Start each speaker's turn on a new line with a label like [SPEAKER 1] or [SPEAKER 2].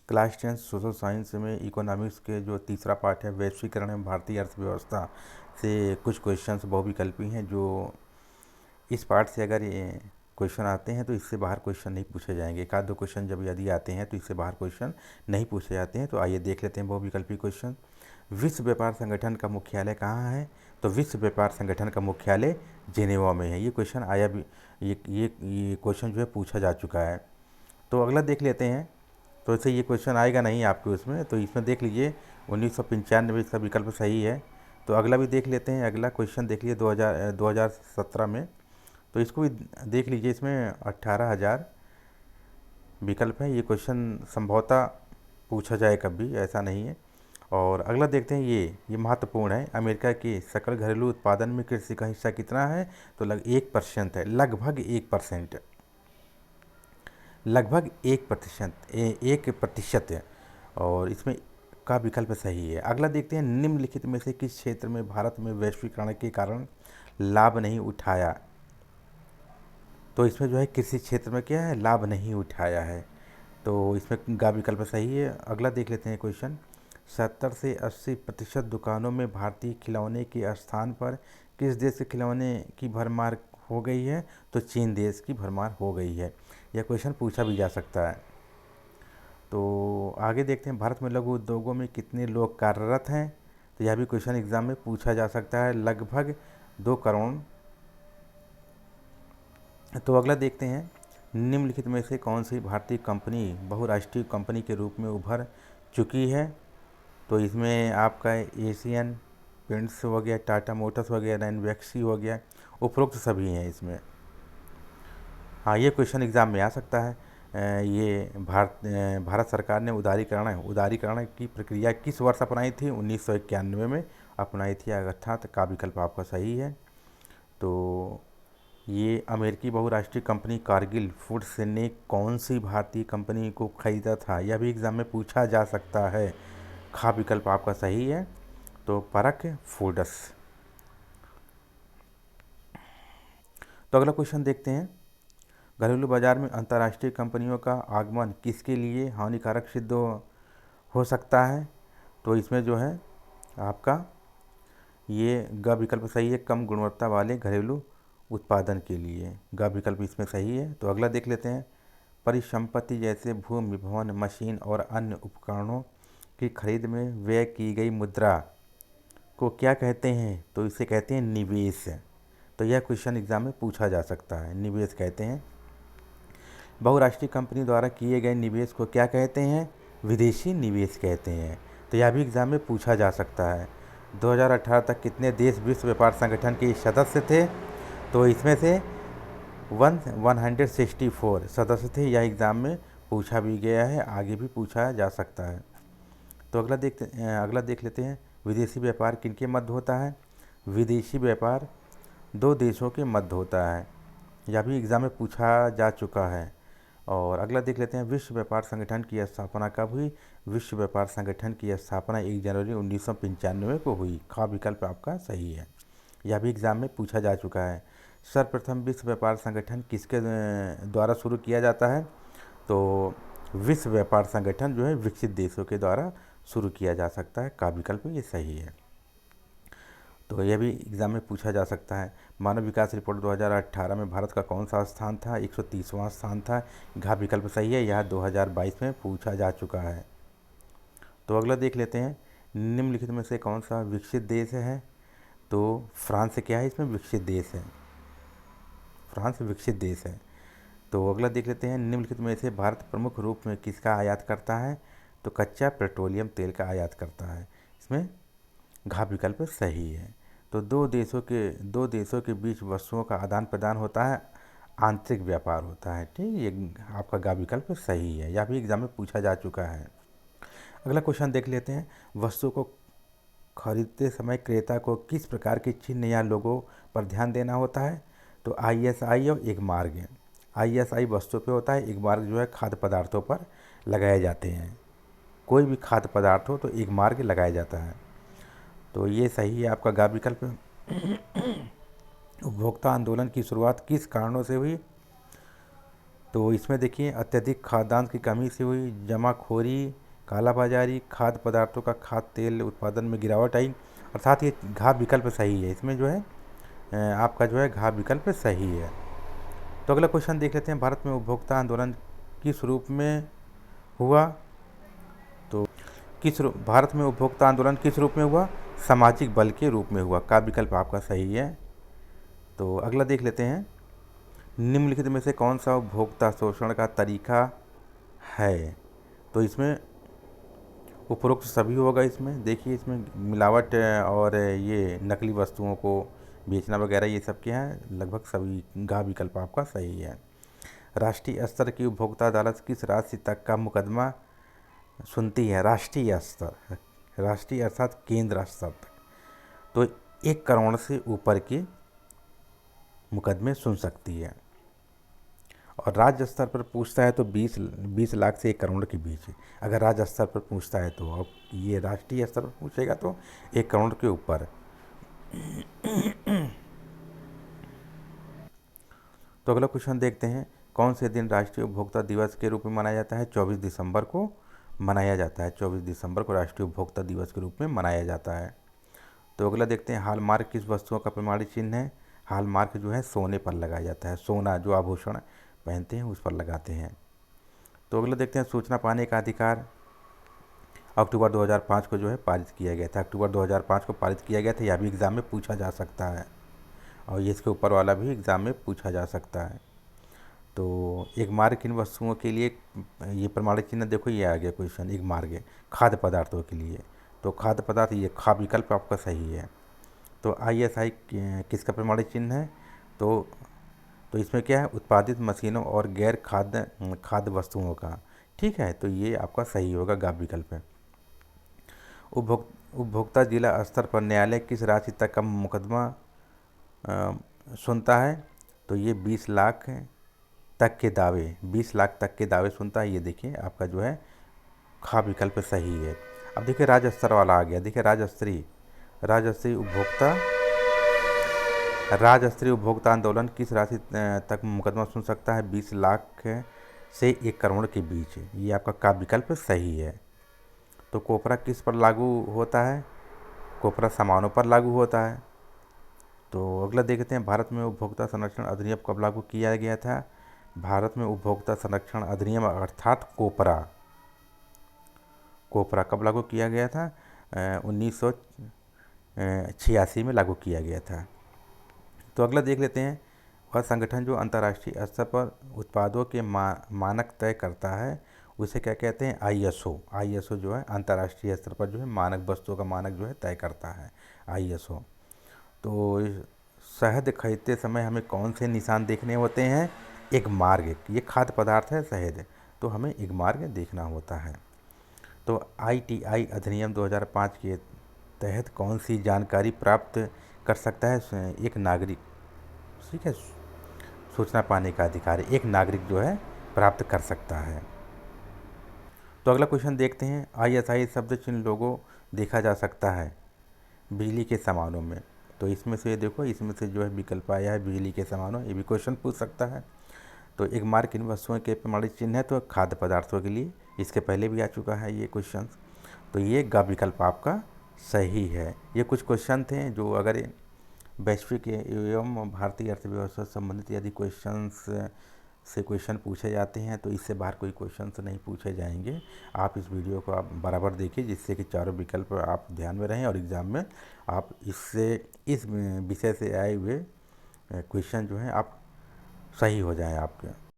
[SPEAKER 1] Class 10 social science में economics के जो तीसरा पार्ट है वैश्वीकरण एवं भारतीय अर्थव्यवस्था से कुछ क्वेश्चंस बहुविकल्पी हैं। जो इस पार्ट से अगर ये क्वेश्चन आते हैं तो इससे बाहर क्वेश्चन नहीं पूछे जाएंगे। एक आध दो क्वेश्चन जब यदि आते हैं तो इससे बाहर क्वेश्चन नहीं पूछे जाते हैं। तो आइए देख लेते हैं बहुविकल्पी क्वेश्चन। विश्व व्यापार संगठन का मुख्यालय कहाँ है? तो विश्व व्यापार संगठन का मुख्यालय जेनेवा में है। ये क्वेश्चन आया भी, ये क्वेश्चन जो है पूछा जा चुका है। तो अगला देख लेते हैं। तो ऐसे ये क्वेश्चन आएगा नहीं आपके उसमें, तो इसमें देख लीजिए 1995 इसका विकल्प सही है। तो अगला भी देख लेते हैं। अगला क्वेश्चन देख लीजिए 2017 में, तो इसको भी देख लीजिए। इसमें 18,000 विकल्प है। ये क्वेश्चन संभवतः पूछा जाए कभी, ऐसा नहीं है। और अगला देखते हैं, ये महत्वपूर्ण है। अमेरिका के सकल घरेलू उत्पादन में कृषि का हिस्सा कितना है? तो 1% है, लगभग 1%, लगभग 1% है। और इसमें का विकल्प सही है। अगला देखते हैं, निम्नलिखित में से किस क्षेत्र में भारत में वैश्वीकरण के कारण लाभ नहीं उठाया? तो इसमें जो है कृषि क्षेत्र में क्या है, लाभ नहीं उठाया है। तो इसमें का विकल्प सही है। अगला देख लेते हैं क्वेश्चन, 70 से 80% दुकानों में भारतीय खिलौने के स्थान पर किस देश के खिलौने की भरमार हो गई है? तो चीन देश की भरमार हो गई है। यह क्वेश्चन पूछा भी जा सकता है। तो आगे देखते हैं, भारत में लघु उद्योगों में कितने लोग कार्यरत हैं? तो यह भी क्वेश्चन एग्जाम में पूछा जा सकता है, लगभग 2 करोड़। तो अगला देखते हैं, निम्नलिखित में से कौन सी भारतीय कंपनी बहुराष्ट्रीय कंपनी के रूप में उभर चुकी है? तो इसमें आपका एशियन पेंट्स हो गया, टाटा मोटर्स हो गया, रैनबैक्सी हो गया, उपरोक्त सभी हैं इसमें। हाँ, ये क्वेश्चन एग्ज़ाम में आ सकता है। ये भारत सरकार ने उदारीकरण की प्रक्रिया किस वर्ष अपनाई थी? 1991 में अपनाई थी, अर्थात का विकल्प आपका सही है। तो ये अमेरिकी बहुराष्ट्रीय कंपनी कारगिल फूड्स ने कौन सी भारतीय कंपनी को खरीदा था? यह भी एग्ज़ाम में पूछा जा सकता है। खा विकल्प आपका सही है। तो परख फूड्स। तो अगला क्वेश्चन देखते हैं, घरेलू बाजार में अंतर्राष्ट्रीय कंपनियों का आगमन किसके लिए हानिकारक सिद्ध हो सकता है? तो इसमें जो है आपका ये ग विकल्प सही है, कम गुणवत्ता वाले घरेलू उत्पादन के लिए। ग विकल्प इसमें सही है। तो अगला देख लेते हैं, परिसंपत्ति जैसे भूमि, भवन, मशीन और अन्य उपकरणों की खरीद में व्यय की गई मुद्रा को क्या कहते हैं? तो इसे कहते हैं निवेश। तो यह क्वेश्चन एग्जाम में पूछा जा सकता है, निवेश कहते हैं। बहुराष्ट्रीय कंपनी द्वारा किए गए निवेश को क्या कहते हैं? विदेशी निवेश कहते हैं। तो यह भी एग्जाम में पूछा जा सकता है। 2018 तक कितने देश विश्व व्यापार संगठन के सदस्य थे? तो इसमें से 164 सदस्य थे। यह एग्ज़ाम में पूछा भी गया है, आगे भी पूछा जा सकता है। तो अगला देख लेते हैं, विदेशी व्यापार किनके मध्य होता है? विदेशी व्यापार 2 देशों के मध्य होता है। यह भी एग्ज़ाम में पूछा जा चुका है। और अगला देख लेते हैं, विश्व व्यापार संगठन की स्थापना कब हुई? विश्व व्यापार संगठन की स्थापना 1 जनवरी 1995 को हुई। खा विकल्प आपका सही है। यह भी एग्ज़ाम में पूछा जा चुका है। सर्वप्रथम विश्व व्यापार संगठन किसके द्वारा शुरू किया जाता है? तो विश्व व्यापार संगठन जो है विकसित देशों के द्वारा शुरू किया जा सकता है। का विकल्प ये सही है। तो यह भी एग्ज़ाम में पूछा जा सकता है। मानव विकास रिपोर्ट 2018 में भारत का कौन सा स्थान था? 130वां स्थान था। घा विकल्प सही है। यह 2022 में पूछा जा चुका है। तो अगला देख लेते हैं, निम्नलिखित में से कौन सा विकसित देश है? तो फ्रांस क्या है? इसमें विकसित देश है, फ्रांस विकसित देश है। तो अगला देख लेते हैं, निम्नलिखित में से भारत प्रमुख रूप में किसका आयात करता है? तो कच्चा पेट्रोलियम तेल का आयात करता है। इसमें घा विकल्प सही है। तो दो देशों के बीच वस्तुओं का आदान प्रदान होता है, आंतरिक व्यापार होता है। ठीक, ये आपका घा विकल्प सही है। यह भी एग्जाम में पूछा जा चुका है। अगला क्वेश्चन देख लेते हैं, वस्तु को खरीदते समय क्रेता को किस प्रकार के चिन्ह या लोगों पर ध्यान देना होता है? तो ISI और एक मार्ग। ISI वस्तु पे होता है, एक मार्ग जो है खाद्य पदार्थों पर लगाए जाते हैं। कोई भी खाद्य पदार्थ हो तो एक मार्ग लगाया जाता है। तो ये सही है आपका गा विकल्प। उपभोक्ता आंदोलन की शुरुआत किस कारणों से हुई? तो इसमें देखिए अत्यधिक खाद्यान्न की कमी से हुई जमाखोरी, काला बाजारी, खाद्य पदार्थों का खाद्य तेल उत्पादन में गिरावट आई, अर्थात ये घ विकल्प सही है। इसमें जो है आपका जो है घ विकल्प सही है। तो अगला क्वेश्चन देख लेते हैं, भारत में उपभोक्ता आंदोलन किस रूप में हुआ? तो भारत में उपभोक्ता आंदोलन किस रूप में हुआ? सामाजिक बल के रूप में हुआ। का विकल्प आपका सही है। तो अगला देख लेते हैं, निम्नलिखित में से कौन सा उपभोक्ता शोषण का तरीका है? तो इसमें उपरोक्त सभी होगा। इसमें देखिए, इसमें मिलावट और ये नकली वस्तुओं को बेचना वगैरह ये सब क्या है, लगभग सभी गा विकल्प आपका सही है। राष्ट्रीय स्तर की उपभोक्ता अदालत किस राशि तक का मुकदमा सुनती है? राष्ट्रीय स्तर, राष्ट्रीय अर्थात केंद्र स्तर तक, तो 1 करोड़ से ऊपर के मुकदमे सुन सकती है। और राज्य स्तर पर पूछता है तो 20 लाख से 1 करोड़ के बीच। अगर राज्य स्तर पर पूछता है तो, अब ये राष्ट्रीय स्तर पर पूछेगा तो 1 करोड़ के ऊपर। तो अगला क्वेश्चन देखते हैं, कौन से दिन राष्ट्रीय उपभोक्ता दिवस के रूप में मनाया जाता है? 24 दिसंबर को मनाया जाता है। 24 दिसंबर को राष्ट्रीय उपभोक्ता दिवस के रूप में मनाया जाता है। तो अगला देखते हैं, हॉलमार्क किस वस्तुओं का प्रमाणित चिन्ह है? हॉलमार्क जो है सोने पर लगाया जाता है। सोना जो आभूषण पहनते हैं उस पर लगाते हैं। तो अगला देखते हैं, सूचना पाने का अधिकार अक्टूबर 2005 को जो है पारित किया गया था। अक्टूबर 2005 को पारित किया गया था। यह भी एग्ज़ाम में पूछा जा सकता है, और ये इसके ऊपर वाला भी एग्ज़ाम में पूछा जा सकता है। तो एक मार्ग किन वस्तुओं के लिए ये प्रमाणित चिन्ह? देखो ये आ गया क्वेश्चन, एक मार्ग है खाद्य पदार्थों के लिए। तो खाद्य पदार्थ, ये खा विकल्प आपका सही है। तो ISI किसका प्रमाणित चिन्ह है? तो इसमें क्या है, उत्पादित मशीनों और गैर खाद्य वस्तुओं का। ठीक है, तो ये आपका सही होगा, गा विकल्प है। उपभोक्ता जिला स्तर पर न्यायालय किस राशि तक का मुकदमा सुनता है? तो ये 20 लाख तक के दावे, 20 लाख तक के दावे सुनता है। ये देखिए आपका जो है खा विकल्प सही है। अब देखिए राज्य स्तर वाला आ गया। देखिए राज्य स्तरीय उपभोक्ता आंदोलन किस राशि तक मुकदमा सुन सकता है? 20 लाख से 1 करोड़ के बीच। ये आपका का विकल्प सही है। तो कोपरा किस पर लागू होता है? कोपरा सामानों पर लागू होता है। तो अगला देखते हैं, भारत में उपभोक्ता संरक्षण अधिनियम कब लागू किया गया था? भारत में उपभोक्ता संरक्षण अधिनियम अर्थात कोपरा कब लागू किया गया था? 1986 में लागू किया गया था। तो अगला देख लेते हैं, वह संगठन जो अंतर्राष्ट्रीय स्तर पर उत्पादों के मानक तय करता है उसे क्या कहते हैं? ISO जो है अंतर्राष्ट्रीय स्तर पर जो है मानक वस्तुओं का मानक जो है तय करता है, ISO। तो शहद खरीदते समय हमें कौन से निशान देखने होते हैं? एक मार्ग, ये खाद्य पदार्थ है शहद, तो हमें एक मार्ग देखना होता है। तो ITI अधिनियम 2005 के तहत कौन सी जानकारी प्राप्त कर सकता है एक नागरिक? ठीक है, सूचना पाने का अधिकार एक नागरिक जो है प्राप्त कर सकता है। तो अगला क्वेश्चन देखते हैं, ISI शब्द चिन्ह लोगो देखा जा सकता है बिजली के सामानों में। तो इसमें से देखो, इसमें से जो है विकल्प आया है बिजली के सामानों, ये भी क्वेश्चन पूछ सकता है। तो एक मार्क किन वस्तुओं के प्रमाणित चिन्ह है? तो खाद्य पदार्थों के लिए, इसके पहले भी आ चुका है ये क्वेश्चन। तो ये गा विकल्प आपका सही है। ये कुछ क्वेश्चन थे जो अगर वैश्विक एवं भारतीय अर्थव्यवस्था से संबंधित यदि क्वेश्चन पूछे जाते हैं तो इससे बाहर कोई क्वेश्चन नहीं पूछे जाएंगे। आप इस वीडियो को आप बराबर देखिए, जिससे कि चारों विकल्प आप ध्यान में रहें और एग्ज़ाम में आप इस विषय से आए हुए क्वेश्चन जो हैं आप सही हो जाएं आपके।